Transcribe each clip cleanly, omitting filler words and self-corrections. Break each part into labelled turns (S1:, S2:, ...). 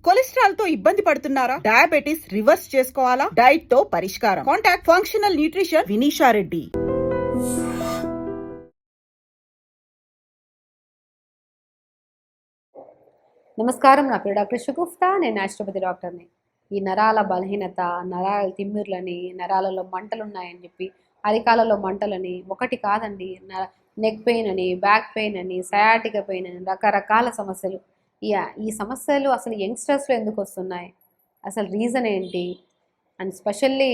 S1: Cholesterol తో ఇబ్బంది పడుతున్నారా? డయాబెటిస్ రివర్స్ చేసుకోవాలా? డైట్ తో పరిష్కారం. Contact functional nutrition Vinisha Reddy.
S2: నమస్కారం, నా పేరు డాక్టర్ షగుఫ్తా. నేను న్యాచురోపతి డాక్టర్ని. ఈ నరాల బలహీనత, నరాల తిమ్మిర్లని, నరాలలో మంటలు ఉన్నాయని చెప్పి, అరికాలలో మంటలని, ఒకటి కాదండి, నెక్ పెయిన్ అని, బ్యాక్ పెయిన్ అని, సయాటిక పెయిన్ అని, రకరకాల సమస్యలు. ఈ ఈ సమస్యలు అసలు యంగ్స్టర్స్లో ఎందుకు వస్తున్నాయి? అసలు రీజన్ ఏంటి? అండ్ స్పెషల్లీ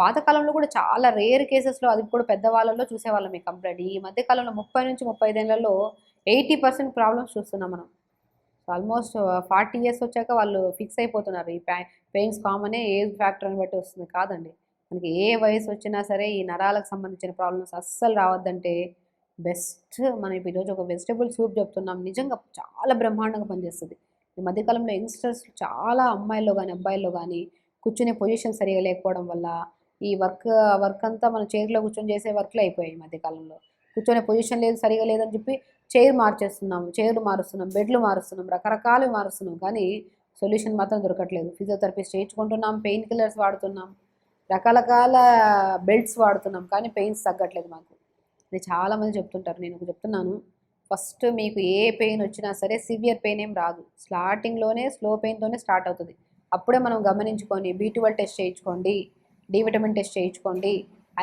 S2: పాతకాలంలో కూడా చాలా రేర్ కేసెస్లో, అది కూడా పెద్దవాళ్ళలో చూసేవాళ్ళం ఈ కంప్లైంట్. ఈ మధ్యకాలంలో 30 నుంచి 35 ఏళ్లలో 80% ప్రాబ్లమ్స్ చూస్తున్నాం మనం. ఆల్మోస్ట్ 40 ఇయర్స్ వచ్చాక వాళ్ళు ఫిక్స్ అయిపోతున్నారు. ఈ పెయిన్స్ కామనే, ఏజ్ ఫ్యాక్టర్ని బట్టి వస్తుంది కాదండి. మనకి ఏ వయసు వచ్చినా సరే ఈ నరాలకు సంబంధించిన ప్రాబ్లమ్స్ అస్సలు రావద్దంటే బెస్ట్ మనం ఇప్పుడు ఈరోజు ఒక వెజిటబుల్ సూప్ చెప్తున్నాం. నిజంగా చాలా బ్రహ్మాండంగా పనిచేస్తుంది. ఈ మధ్యకాలంలో యంగ్స్టర్స్ చాలా అమ్మాయిల్లో కానీ అబ్బాయిల్లో కానీ కూర్చునే పొజిషన్ సరిగా లేకపోవడం వల్ల ఈ వర్క్ అంతా మనం చైర్లో కూర్చొని చేసే వర్క్లు అయిపోయాయి. ఈ మధ్యకాలంలో కూర్చొనే పొజిషన్ లేదు, సరిగా లేదని చెప్పి చైర్లు మారుస్తున్నాం, బెడ్లు మారుస్తున్నాం, రకరకాలు మారుస్తున్నాం, కానీ సొల్యూషన్ మాత్రం దొరకట్లేదు. ఫిజియోథెరపిస్ట్ చేయించుకుంటున్నాం, పెయిన్ కిల్లర్స్ వాడుతున్నాం, రకరకాల బెల్ట్స్ వాడుతున్నాం, కానీ పెయిన్స్ తగ్గట్లేదు మాకు అని చాలామంది చెప్తుంటారు. నేను చెప్తున్నాను, ఫస్ట్ మీకు ఏ పెయిన్ వచ్చినా సరే సివియర్ పెయిన్ ఏం రాదు. స్టార్టింగ్లోనే స్లో పెయిన్తోనే స్టార్ట్ అవుతుంది. అప్పుడే మనం గమనించుకొని B12 టెస్ట్ చేయించుకోండి, డి విటమిన్ టెస్ట్ చేయించుకోండి,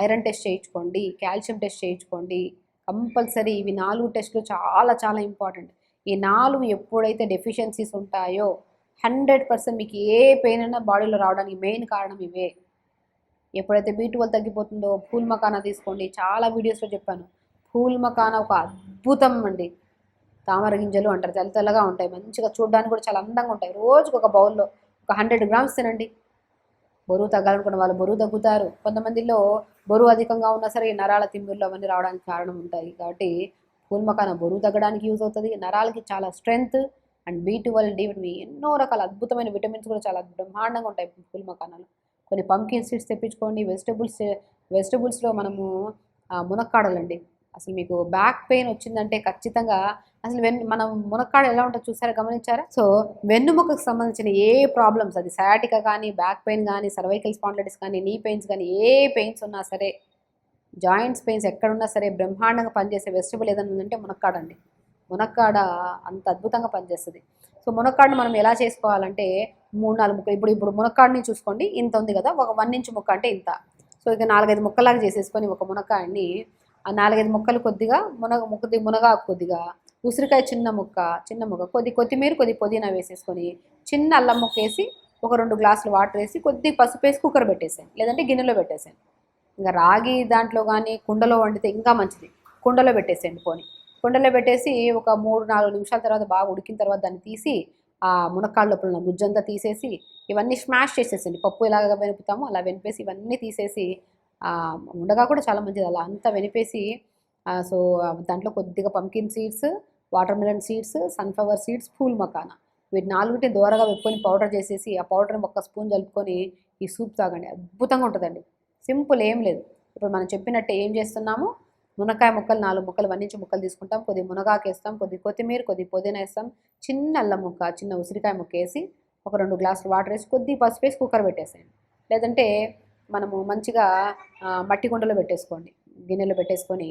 S2: ఐరన్ టెస్ట్ చేయించుకోండి, కాల్షియం టెస్ట్ చేయించుకోండి. కంపల్సరీ ఇవి 4 టెస్టులు చాలా చాలా ఇంపార్టెంట్. ఈ 4 ఎప్పుడైతే డెఫిషియన్సీస్ ఉంటాయో 100% మీకు ఏ పెయిన్ అయినా బాడీలో రావడానికి మెయిన్ కారణం ఇవే. ఎప్పుడైతే B12 తగ్గిపోతుందో ఫూల్ మకానా తీసుకోండి. చాలా వీడియోస్లో చెప్పాను. ఫూల్ మకానా ఒక అద్భుతం అండి. తామర గింజలు అంటారు, తెల్ల తెల్లగా ఉంటాయి, మంచిగా చూడడానికి కూడా చాలా అందంగా ఉంటాయి. రోజుకు ఒక బౌల్లో ఒక 100 గ్రామ్స్ తినండి. బరువు తగ్గాలనుకున్న వాళ్ళు బరువు తగ్గుతారు. కొంతమందిలో బరువు అధికంగా ఉన్నా సరే ఈ నరాల తిమ్మిర్లు అవన్నీ రావడానికి కారణం ఉంటాయి. కాబట్టి ఫూల్ మకానా బరువు తగ్గడానికి యూజ్ అవుతుంది. నరాలకి చాలా strength and B12, D vitamin, ఎన్నో రకాల అద్భుతమైన విటమిన్స్ కూడా చాలా బ్రహ్మాండంగా ఉంటాయి ఫూల్ మకానాలో. కొన్ని పంకిన్ సీడ్స్ తెప్పించుకోండి. వెజిటబుల్స్లో మనము మునక్కాడలండి. అసలు మీకు బ్యాక్ పెయిన్ వచ్చిందంటే ఖచ్చితంగా అసలు మనం మునక్కాడ ఎలా ఉంటుందో చూసారా, గమనించారా? సో వెన్నుముకకు సంబంధించిన ఏ ప్రాబ్లమ్స్, అది సయాటికా కానీ, బ్యాక్ పెయిన్ కానీ, సర్వైకల్ స్పాండిలైటిస్ కానీ, నీ పెయిన్స్ కానీ, ఏ పెయిన్స్ ఉన్నా సరే, జాయింట్స్ పెయిన్స్ ఎక్కడున్నా సరే బ్రహ్మాండంగా పనిచేసే వెజిటబుల్ ఏదైనా ఉందంటే మునక్కాడ అండి. మునక్కాడ అంత అద్భుతంగా పనిచేస్తుంది. సో మునక్కాడను మనం ఎలా చేసుకోవాలంటే 3-4 ముక్కలు, ఇప్పుడు మునక్కాడని చూసుకోండి, ఇంత ఉంది కదా, ఒక 1 ఇంచ్ ముక్క అంటే ఇంత. సో ఇక 4-5 ముక్కలాగా చేసేసుకొని ఒక మునక్కాయని ఆ 4-5 ముక్కలు కొద్దిగా మునగాకు, కొద్దిగా ఉసిరికాయ చిన్న ముక్క, కొద్ది కొత్తిమీర, కొద్ది పుదీనా వేసేసుకొని చిన్న అల్లం ముక్క వేసి ఒక 2 గ్లాసులు వాటర్ వేసి కొద్ది పసుపు వేసి కుక్కర్ పెట్టేసాను, లేదంటే గిన్నెలో పెట్టేసాను. ఇంకా రాగి దాంట్లో కానీ కుండలో వండితే ఇంకా మంచిది. కుండలో పెట్టేసేయండి. కుండలో పెట్టేసి ఒక 3-4 నిమిషాల తర్వాత బాగా ఉడికిన తర్వాత దాన్ని తీసి ఆ మునక్కాడ లోపల ఉన్న గుజ్జంతా తీసేసి ఇవన్నీ స్మాష్ చేసేసండి. పప్పు ఎలాగ వెనుపుతామో అలా వెనిపేసి ఇవన్నీ తీసేసి ఉండగా కూడా చాలా మంచిది. అలా అంతా వెనిపేసి సో దాంట్లో కొద్దిగా pumpkin seeds, watermelon seeds, sunflower seeds, phool makhana, వీటి 4ని దూరగా పెట్టుకొని పౌడర్ చేసేసి ఆ పౌడర్ని 1 స్పూన్ కలుపుకొని ఈ సూప్ తాగండి. అద్భుతంగా ఉంటుందండి. సింపుల్, ఏం లేదు. ఇప్పుడు మనం చెప్పినట్టే ఏం చేస్తున్నాము, మునక్కాయ ముక్కలు 4 ముక్కలు, 1 ఇంచ్ ముక్కలు తీసుకుంటాం, కొద్ది మునగాకు వేస్తాం, కొద్ది కొత్తిమీర, కొద్ది పుదీనా వేస్తాం, చిన్న అల్లం ముక్క, చిన్న ఉసిరికాయ ముక్క వేసి ఒక 2 గ్లాసులు వాటర్ వేసి కొద్ది పసుపు వేసి కుక్కర్ పెట్టేసేయండి. లేదంటే మనము మంచిగా మట్టి కుండలో పెట్టేసుకోండి, గిన్నెలో పెట్టేసుకొని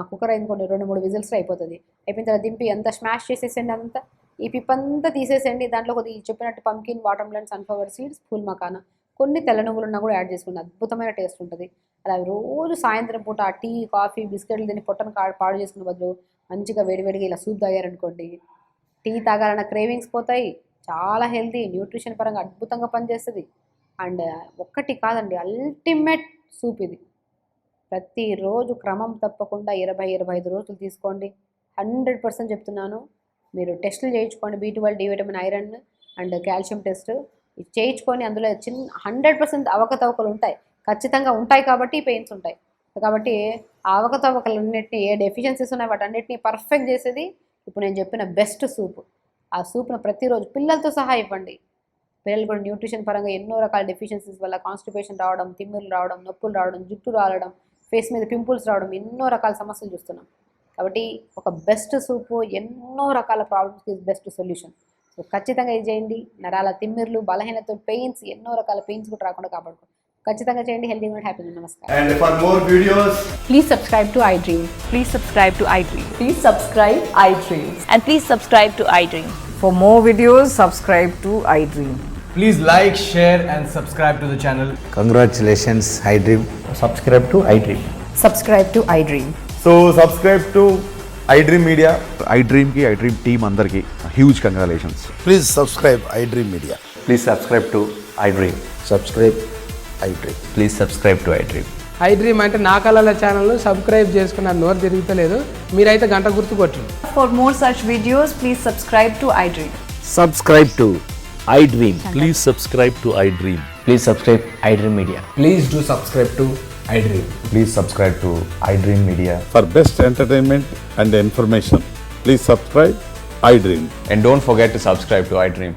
S2: కుక్కర్ అయిపోండి, 2-3 విజిల్స్లో అయిపోతుంది. అయిపోయిన తర్వాత దింపి అంతా స్మాష్ చేసేసండి. అంతా ఈ పిప్పంతా తీసేసండి. దాంట్లో కొద్దిగా చెప్పినట్టు pumpkin, watermelon, sunflower seeds, phool makhana, కొన్ని తెల్ల నువ్వులున్నా కూడా యాడ్ చేసుకోండి. అద్భుతమైన టేస్ట్ ఉంటుంది. అలా రోజు సాయంత్రం పూట టీ, కాఫీ, బిస్కెట్లు తిని పొట్టను పాడు చేసుకునే బదులు మంచిగా వేడివేడిగా ఇలా సూప్ తాగారనుకోండి, టీ తాగాలన్న క్రేవింగ్స్ పోతాయి. చాలా హెల్తీ, న్యూట్రిషన్ పరంగా అద్భుతంగా పనిచేస్తుంది. అండ్ ఒక్కటి కాదండి, అల్టిమేట్ సూప్ ఇది. ప్రతిరోజు క్రమం తప్పకుండా 20-25 రోజులు తీసుకోండి. 100% చెప్తున్నాను. మీరు టెస్టులు చేయించుకోండి, B12, D vitamin, iron and calcium test చేయించుకొని అందులో 100% అవకతవకలు ఉంటాయి, ఖచ్చితంగా ఉంటాయి. కాబట్టి పెయిన్స్ ఉంటాయి. కాబట్టి ఆ అవకతవకలన్నింటినీ, ఏ డెఫిషియన్సీస్ ఉన్నాయి వాటన్నిటిని పర్ఫెక్ట్ చేసేది ఇప్పుడు నేను చెప్పిన బెస్ట్ సూప్. ఆ సూప్ను ప్రతిరోజు పిల్లలతో సహా ఇవ్వండి. పిల్లలు కూడా న్యూట్రిషన్ పరంగా ఎన్నో రకాల డెఫిషియన్సీస్ వల్ల కాన్స్టిపేషన్ రావడం, తిమ్మిర్లు రావడం, నొప్పులు రావడం, జుట్టు రాలడం, ఫేస్ మీద పింపుల్స్ రావడం, ఎన్నో రకాల సమస్యలు చూస్తున్నాం. కాబట్టి ఒక బెస్ట్ సూపు ఎన్నో రకాల ప్రాబ్లమ్స్కి బెస్ట్ సొల్యూషన్. సో సో ఖచ్చితంగా ఇది చేయండి. నరాల తిమ్మిర్లు, బలహీనత, పెయిన్స్, ఎన్నో రకాల పెయిన్స్ కూడా రాకుండా కాపాడుకోండి. ఖచ్చితంగా చేయండి. హెల్తీగా ఉండండి, హ్యాపీగా ఉండండి. నమస్కారం.
S3: And for more videos,
S4: Please subscribe to iDream.
S5: Please subscribe to iDream.
S4: Please subscribe iDream.
S5: And please subscribe to iDream.
S4: For more videos, subscribe to iDream.
S6: Please like, share and subscribe to the channel.
S7: Congratulations, iDream.
S3: subscribe to iDream.
S4: Subscribe to iDream.
S3: So subscribe to iDream Media.
S8: iDream की iDream team अंदर की huge congratulations.
S7: Please subscribe iDream Media.
S3: Please subscribe to iDream.
S7: Subscribe iDream.
S3: Please subscribe to iDream.
S9: iDream అంటే నా కళల ఛానల్ను subscribe చేసుకున్న నోరు తిరుగుతలేదు. మీరైతే గంట గుర్తు కొట్టండి.
S5: For more such videos, please subscribe to iDream.
S7: Subscribe to iDream.
S10: Please subscribe to iDream.
S3: Please subscribe iDream Media.
S6: Please do subscribe to iDream.
S3: Please subscribe to iDream Media.
S10: For best entertainment and information, please subscribe iDream.
S3: And don't forget to subscribe to iDream.